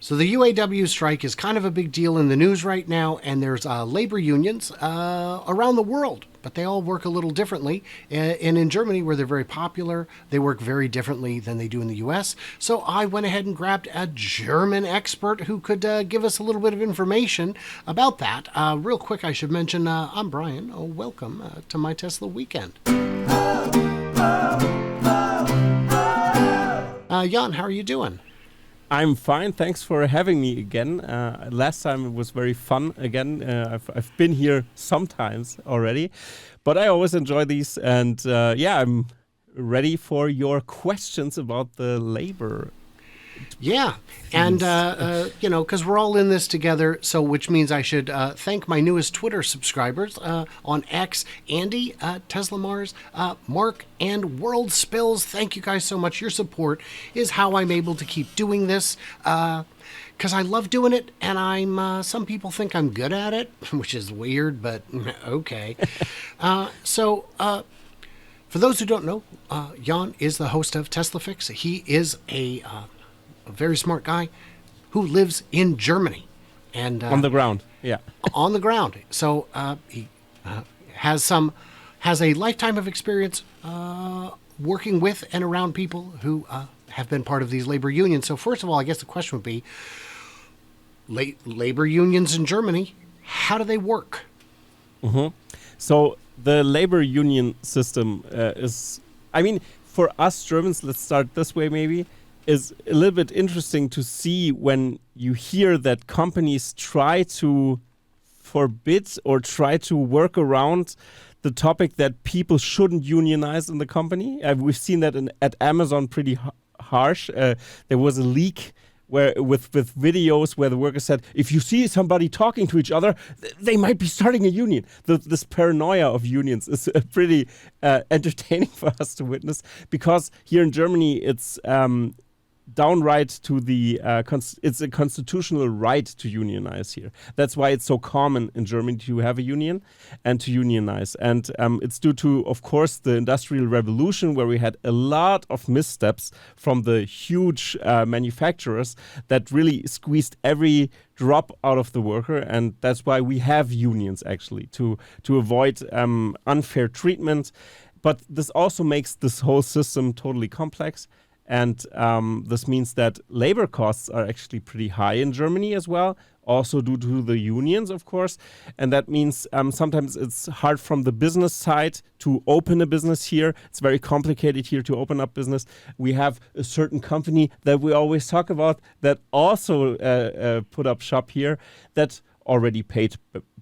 So the UAW strike is kind of a big deal in the news right now, and there's labor unions around the world, but they all work a little differently. And in Germany, where they're very popular, they work very differently than they do in the U.S. So I went ahead and grabbed a German expert who could give us a little bit of information about that. Real quick, I should mention I'm Brian. Oh, welcome to my Tesla weekend. Jan, how are you doing? I'm fine. Thanks for having me again. Last time it was very fun again. I've been here sometimes already, but I always enjoy these. And I'm ready for your questions about the labor. Yeah, and because we're all in this together, so which means I should thank my newest Twitter subscribers on X, Andy, Tesla Mars, Mark, and World Spills. Thank you guys so much. Your support is how I'm able to keep doing this. Because I love doing it, and I'm. Some people think I'm good at it, which is weird, but okay. For those who don't know, Jan is the host of Tesla Fix. He is a very smart guy who lives in Germany and on the ground. Yeah, on the ground. So he has a lifetime of experience working with and around people who have been part of these labor unions. So first of all, I guess the question would be, labor unions in Germany, how do they work? Mm-hmm. So the labor union system is, for us Germans, let's start this way maybe, is a little bit interesting to see when you hear that companies try to forbid or try to work around the topic that people shouldn't unionize in the company. We've seen that at Amazon pretty harsh. There was a leak where with videos where the workers said, if you see somebody talking to each other, they might be starting a union. This paranoia of unions is pretty entertaining for us to witness, because here in Germany it's downright to the it's a constitutional right to unionize here. That's why it's so common in Germany to have a union and to unionize. And it's due to, of course, the Industrial Revolution, where we had a lot of missteps from the huge manufacturers that really squeezed every drop out of the worker. And that's why we have unions, actually, to avoid unfair treatment. But this also makes this whole system totally complex. And this means that labor costs are actually pretty high in Germany as well, also due to the unions, of course. And that means sometimes it's hard from the business side to open a business here. It's very complicated here to open up business. We have a certain company that we always talk about that also put up shop here that already paid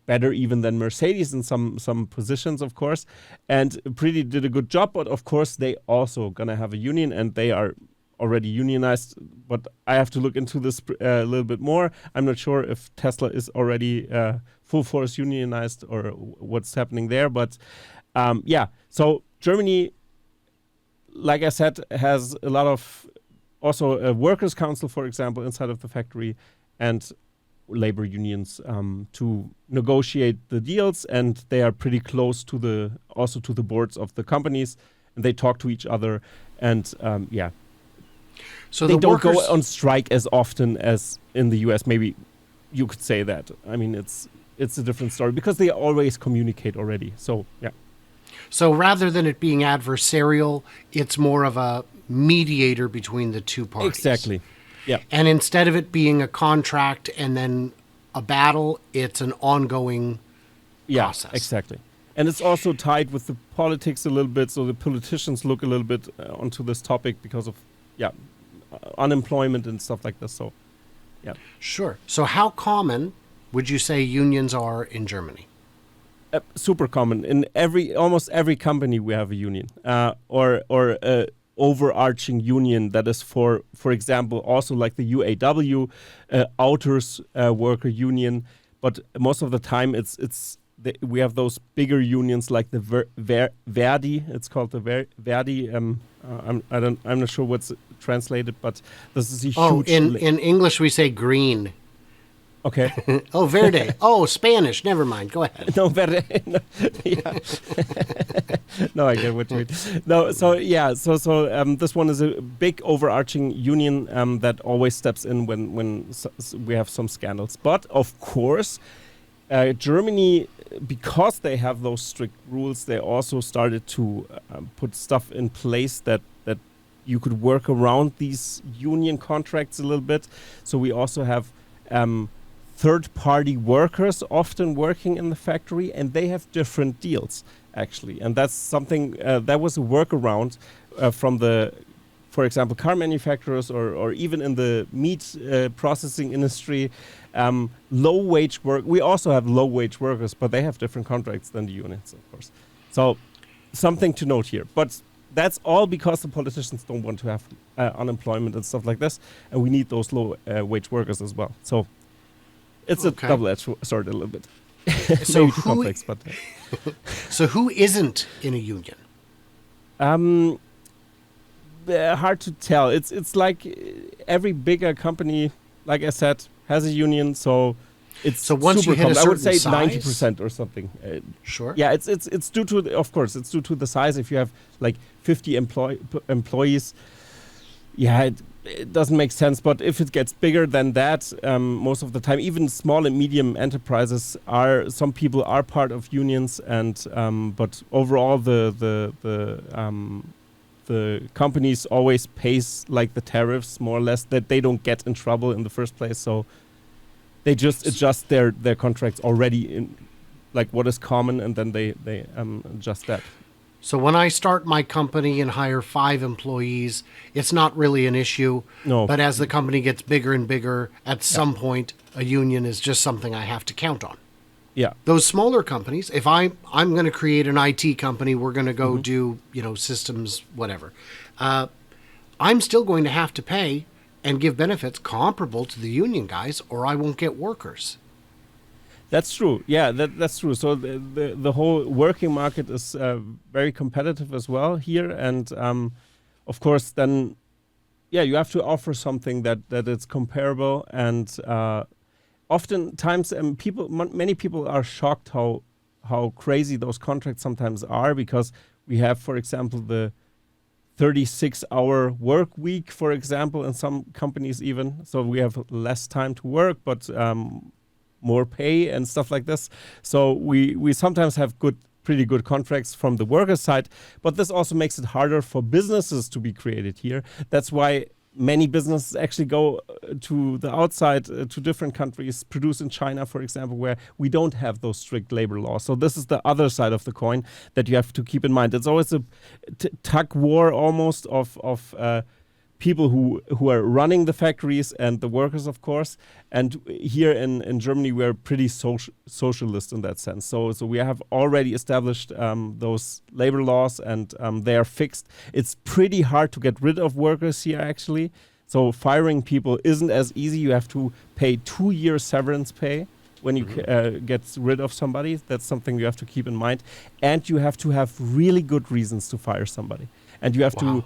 better even than Mercedes in some positions, of course, and pretty did a good job. But of course, they also gonna have a union, and they are already unionized. But I have to look into this a little bit more. I'm not sure if Tesla is already full force unionized or what's happening there. But so Germany, like I said, has a lot of also a workers' council, for example, inside of the factory, and labor unions to negotiate the deals, and they are pretty close to the boards of the companies, and they talk to each other, and so they don't go on strike as often as in the US. Maybe you could say that. I mean, it's a different story because they always communicate already. So yeah. So rather than it being adversarial, it's more of a mediator between the two parties. Exactly. Yeah. And instead of it being a contract and then a battle, it's an ongoing process. Exactly. And it's also tied with the politics a little bit, so the politicians look a little bit onto this topic because of unemployment and stuff like this. So, yeah. Sure. So how common would you say unions are in Germany? Super common. In almost every company we have a union or overarching union that is for example, also like the UAW, Autos worker union. But most of the time we have those bigger unions like the Verdi. It's called the Verdi. I'm not sure what's translated, but this is a huge. In English we say green. Okay. Oh, verde. Oh, Spanish. Never mind. Go ahead. No, better. No, yeah. No, I get what you mean. No, so yeah, this one is a big overarching union that always steps in when we have some scandals. But of course, Germany, because they have those strict rules, they also started to put stuff in place that you could work around these union contracts a little bit. So we also have third-party workers often working in the factory, and they have different deals, actually. And that's something that was a workaround from the, for example, car manufacturers or even in the meat processing industry. Low-wage work. We also have low-wage workers, but they have different contracts than the unions, of course. So something to note here. But that's all because the politicians don't want to have unemployment and stuff like this, and we need those low-wage workers as well. So it's a double-edged sword a little bit. So too complex, but so who isn't in a union? Hard to tell. It's like every bigger company, like I said, has a union. So it's once you hit a certain I would say size? 90% or something. Sure. Yeah, it's due to of course it's due to the size. If you have like 50 employees, yeah, it doesn't make sense. But if it gets bigger than that, most of the time, even small and medium enterprises some people are part of unions, and but overall the companies always pays like the tariffs more or less, that they don't get in trouble in the first place. So they just adjust their contracts already in like what is common, and then they adjust that. So when I start my company and hire 5 employees, it's not really an issue. No. But as the company gets bigger and bigger, at some point, a union is just something I have to count on. Yeah. Those smaller companies, if I'm going to create an IT company, we're going to go do, systems, whatever. I'm still going to have to pay and give benefits comparable to the union guys, or I won't get workers. That's true. Yeah, that's true. So the whole working market is very competitive as well here, and of course, then you have to offer something that is comparable. And oftentimes, many people are shocked how crazy those contracts sometimes are, because we have, for example, the 36-hour work week, for example, in some companies even. So we have less time to work, but more pay and stuff like this. So we sometimes have pretty good contracts from the worker side, but this also makes it harder for businesses to be created here. That's why many businesses actually go to the outside, to different countries, produce in China, for example, where we don't have those strict labor laws. So this is the other side of the coin that you have to keep in mind. It's always a tug war almost of people who are running the factories and the workers, of course. And here in Germany, we're pretty socialist in that sense. So we have already established those labor laws, and they are fixed. It's pretty hard to get rid of workers here, actually. So firing people isn't as easy. You have to pay 2-year severance pay when you get rid of somebody. That's something you have to keep in mind. And you have to have really good reasons to fire somebody. And you have to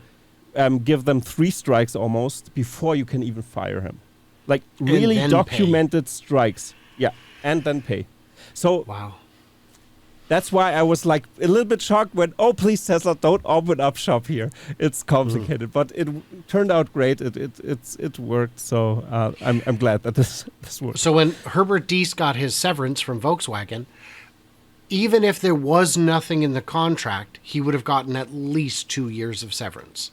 give them 3 strikes almost before you can even fire him. Like really documented strikes. Yeah, and then pay. So that's why I was like a little bit shocked when, please Tesla, don't open up shop here. It's complicated, but it turned out great. It worked. So I'm glad that this worked. So when Herbert Dees got his severance from Volkswagen, even if there was nothing in the contract, he would have gotten at least 2 years of severance.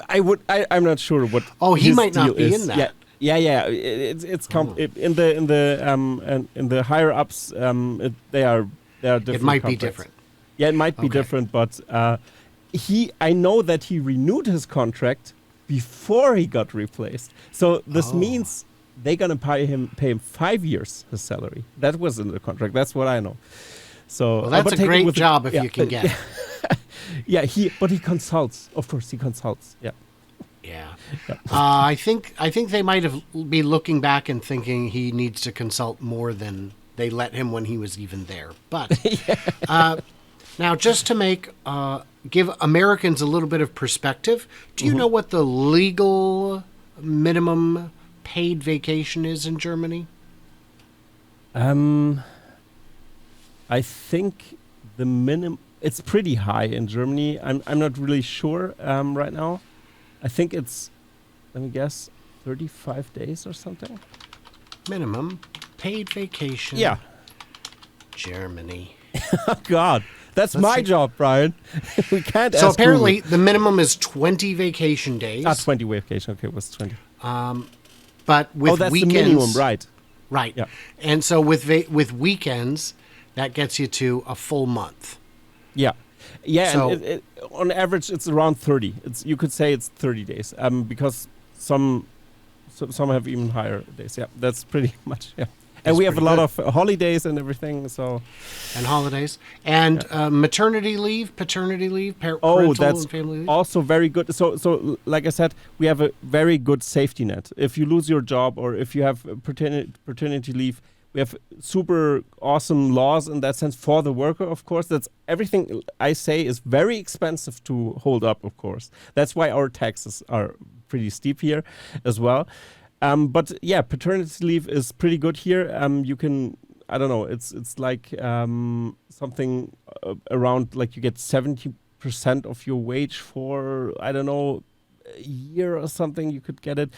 I'm not sure what. He might not be in that. Yeah. In the higher ups, they are different. It might contracts. be different. Yeah, it might be different, but I know that he renewed his contract before he got replaced. So this means they're gonna pay him 5 years his salary. That was in the contract. That's what I know. So that's a great job if you can get it. Yeah, but he consults. Of course, he consults. Yeah. I think they might have be looking back and thinking he needs to consult more than they let him when he was even there. But now, just to give Americans a little bit of perspective, do you know what the legal minimum paid vacation is in Germany? I think the minimum, it's pretty high in Germany. I'm not really sure right now. I think it's, let me guess, 35 days or something. Minimum paid vacation. Yeah. Germany. Oh, God. That's Let's my see. job, Brian. We can't So ask apparently Google. the minimum is 20 vacation days. 20 vacation. Okay, it was 20. But with that's weekends, the minimum, right? Right. Yeah. And so with weekends, that gets you to a full month. Yeah. Yeah, So- and on average, it's around 30. You could say it's 30 days, because some have even higher days. Yeah, that's pretty much, yeah. And That's we have a pretty lot good. of holidays and everything, so... And holidays. And maternity leave, paternity leave, Oh, parental that's and family leave. also very good. So, like I said, we have a very good safety net. If you lose your job or if you have paternity leave, we have super awesome laws in that sense for the worker, of course. That's everything I say is very expensive to hold up, of course. That's why our taxes are pretty steep here as well. But yeah, paternity leave is pretty good here. You can, I don't know, it's like something around, like you get 70% of your wage for, I don't know, a year or something. You could get it.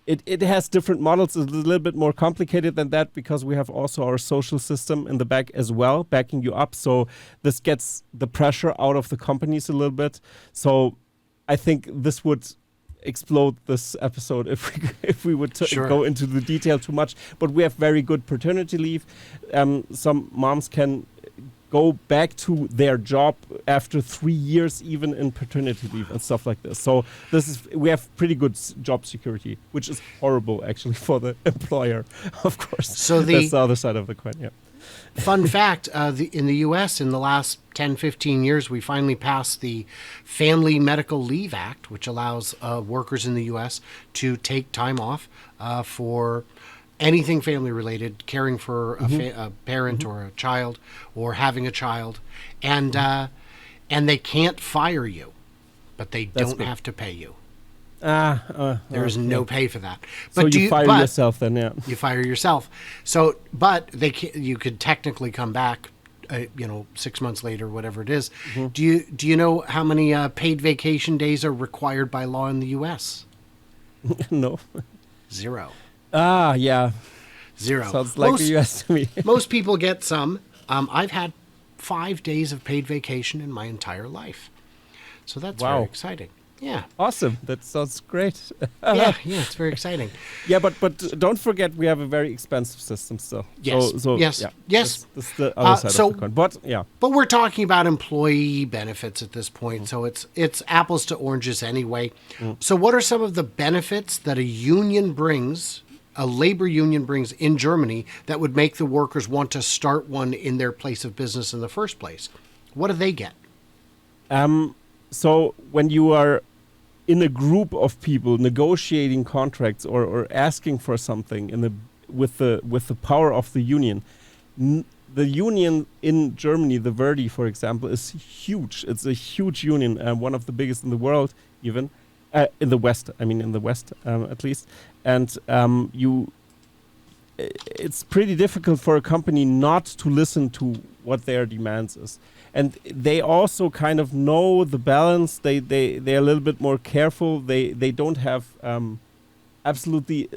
It has different models. It's a little bit more complicated than that because we have also our social system in the back as well, backing you up. So this gets the pressure out of the companies a little bit. So I think this would explode this episode if we would Sure. go into the detail too much. But we have very good paternity leave. Some moms can go back to their job after 3 years even in paternity leave and stuff like this. So we have pretty good job security, which is horrible actually for the employer, of course. So that's the other side of the coin. Yeah. Fun fact, in the U.S., in the last 10, 15 years, we finally passed the Family Medical Leave Act, which allows workers in the U.S. to take time off for anything family-related, caring for a parent or a child or having a child. And they can't fire you, but they don't good. have to pay you. There is no pay for that. So But you fire yourself then, yeah. You fire yourself. So, but you could technically come back, 6 months later, whatever it is. Do you know how many paid vacation days are required by law in the U.S.? No. 0. Yeah. 0. Sounds like the U.S. to me. Most people get some. I've had 5 days of paid vacation in my entire life. So that's very exciting. Yeah. Awesome. That sounds great. yeah, it's very exciting. Yeah, but don't forget we have a very expensive system still. Yes. Yes. Yeah, Yes. That's the other side so- of the coin. But yeah. But we're talking about employee benefits at this point, so it's apples to oranges anyway. So what are some of the benefits that a labor union brings in Germany that would make the workers want to start one in their place of business in the first place? What do they get? So when you are in a group of people negotiating contracts or asking for something with the power of the union, the union in Germany, the Verdi, for example, is huge. It's a huge union, one of the biggest in the world, even in the West. I mean, in the West at least. And it's pretty difficult for a company not to listen to what their demands is. And they also kind of know the balance. They're a little bit more careful. They don't have absolutely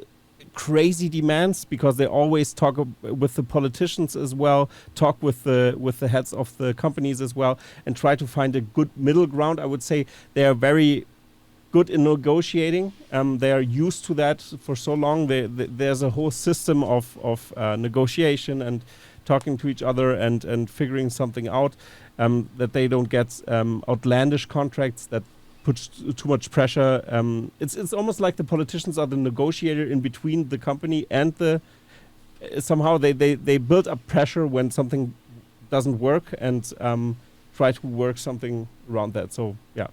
crazy demands because they always talk with the politicians as well, talk with the heads of the companies as well, and try to find a good middle ground. I would say they are very good in negotiating. They are used to that for so long. There's a whole system of negotiation and talking to each other and figuring something out, that they don't get outlandish contracts that put too much pressure. It's almost like the politicians are the negotiator in between the company and somehow they build up pressure when something doesn't work and try to work something around that. So yeah,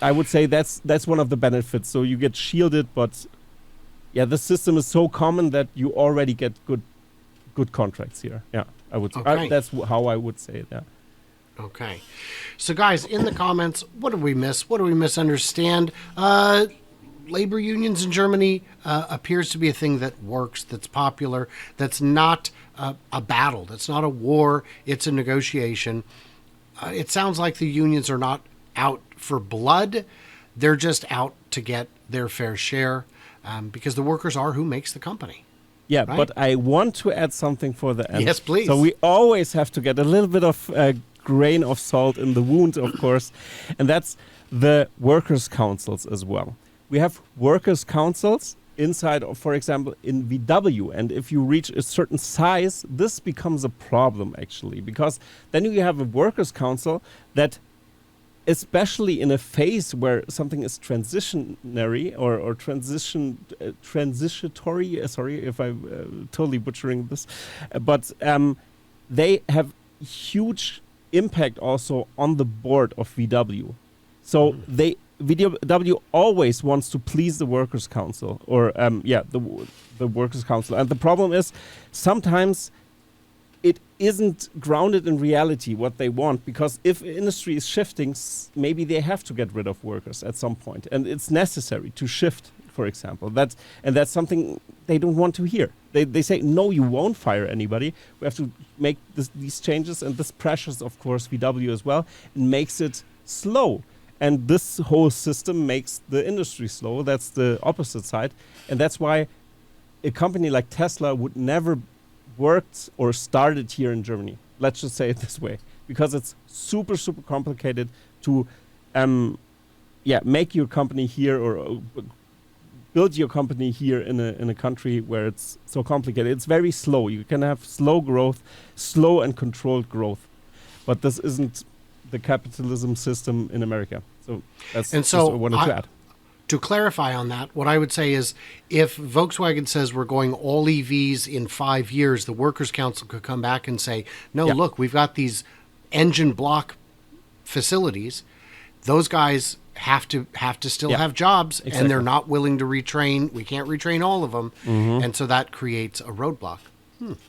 I would say that's one of the benefits. So you get shielded, but yeah, the system is so common that you already get good contracts here. Yeah, I would say. Okay. That's how I would say it. Yeah. Okay. So, guys, in the comments, what did we miss? What do we misunderstand? labor unions in Germany appears to be a thing that works, that's popular, that's not a battle, that's not a war, it's a negotiation. It sounds like the unions are not out for blood. They're just out to get their fair share because the workers are who makes the company. Yeah, right? but I want to add something for the end. Yes, please. So we always have to get a little bit of grain of salt in the wound, of course, and that's the workers' councils as well. We have workers' councils inside of, for example, in VW, and if you reach a certain size, this becomes a problem actually, because then you have a workers' council that, especially in a phase where something is transitionary or transitory, sorry if I'm totally butchering this, but they have huge impact also on the board of VW. So VW always wants to please the workers' council, or the workers' council. And the problem is sometimes it isn't grounded in reality what they want, because if industry is shifting, maybe they have to get rid of workers at some point, and it's necessary to shift, for example. That's something they don't want to hear. They say, no, you won't fire anybody. We have to make these changes, and this pressures, of course, VW as well, and makes it slow. And this whole system makes the industry slow. That's the opposite side. And that's why a company like Tesla would never worked or started here in Germany. Let's just say it this way. Because it's super, super complicated to make your company here, or build your company here in a country where it's so complicated. It's very slow. You can have slow growth, slow and controlled growth. But this isn't the capitalism system in America. So that's just what I wanted to add. To clarify on that, what I would say is if Volkswagen says we're going all EVs in 5 years, the Workers' Council could come back and say, no, look, we've got these engine block facilities. Those guys have to still have jobs, and they're not willing to retrain. We can't retrain all of them. And so that creates a roadblock.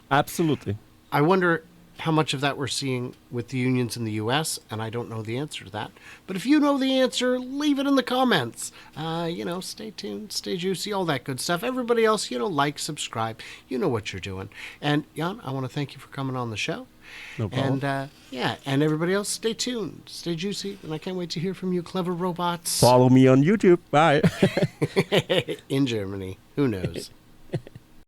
Absolutely. I wonder how much of that we're seeing with the unions in the U.S., and I don't know the answer to that. But if you know the answer, leave it in the comments. Stay tuned, stay juicy, all that good stuff. Everybody else, like, subscribe. You know what you're doing. And Jan, I want to thank you for coming on the show. No problem. And and everybody else, stay tuned, stay juicy, and I can't wait to hear from you, clever robots. Follow me on YouTube. Bye. In Germany. Who knows?